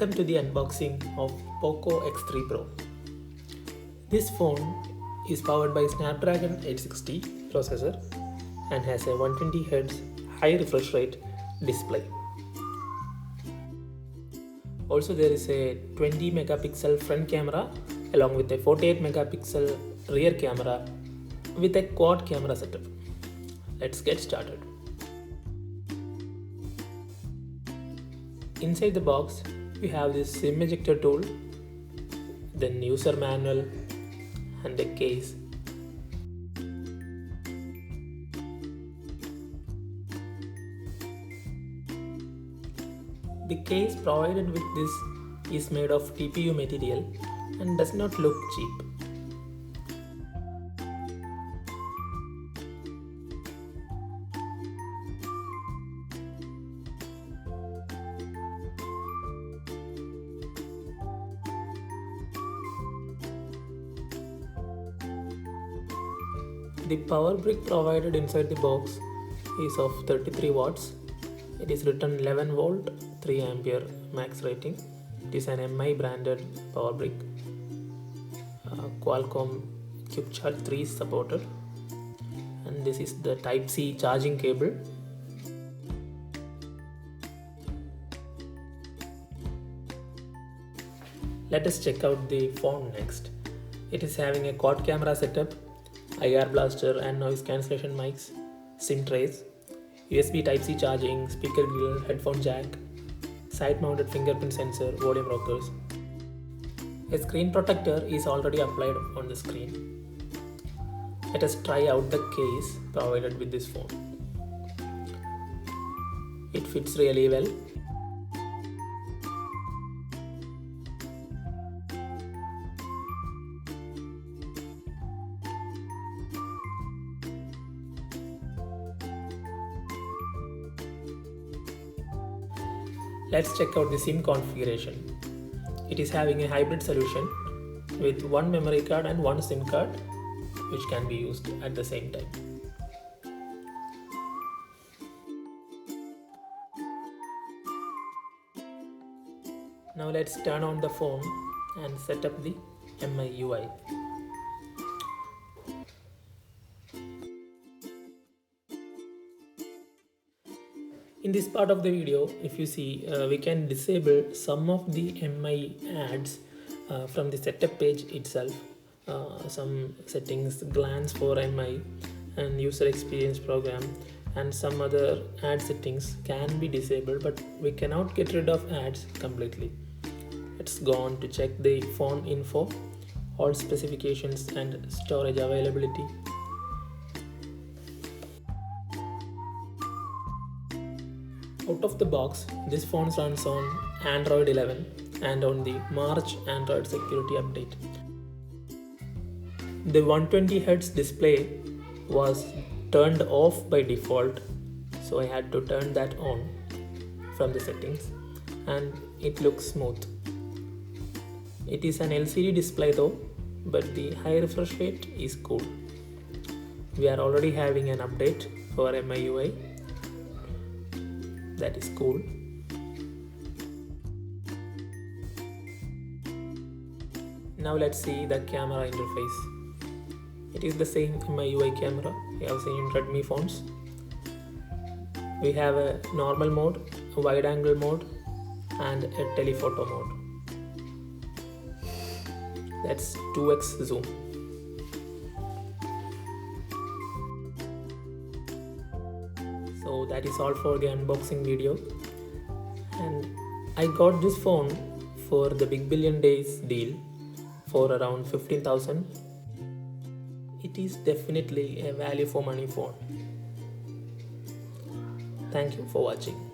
Welcome to the unboxing of Poco X3 Pro. This phone is powered by Snapdragon 860 processor and has a 120Hz high refresh rate display. Also, there is a 20 megapixel front camera along with a 48 megapixel rear camera with a quad camera setup. Let's get started. Inside the box, we have this SIM ejector tool, then user manual and a case. The case provided with this is made of TPU material and does not look cheap. The power brick provided inside the box is of 33 watts. It is written 11 volt 3 ampere max rating. It is an MI branded power brick. Qualcomm CubeCharge 3 is supported, and this is the Type-C charging cable. Let us check out the phone next. It is having a quad camera setup, IR blaster and noise cancellation mics, SIM trays, USB Type-C charging, speaker grill, headphone jack, side-mounted fingerprint sensor, volume rockers. A screen protector is already applied on the screen. Let us try out the case provided with this phone. It fits really well. Let's check out the SIM configuration. It is having a hybrid solution with one memory card and one SIM card, which can be used at the same time. Now let's turn on the phone and set up the MI UI. In this part of the video, if you see, we can disable some of the MI ads from the setup page itself. Some settings, glance for MI and user experience program, and some other ad settings can be disabled, but we cannot get rid of ads completely. Let's go on to check the phone info, all specifications and storage availability. Out of the box, this phone runs on Android 11 and on the March Android security update. The 120Hz display was turned off by default, so I had to turn that on from the settings, and it looks smooth. It is an LCD display though, but the high refresh rate is cool. We are already having an update for MIUI. That is cool. Now let's see the camera interface. It is the same MIUI camera we have seen in Redmi phones. We have a normal mode, a wide angle mode and a telephoto mode. That's 2x zoom. So that is all for the unboxing video, and I got this phone for the Big Billion Days deal for around 15,000. It is definitely a value for money phone. Thank you for watching.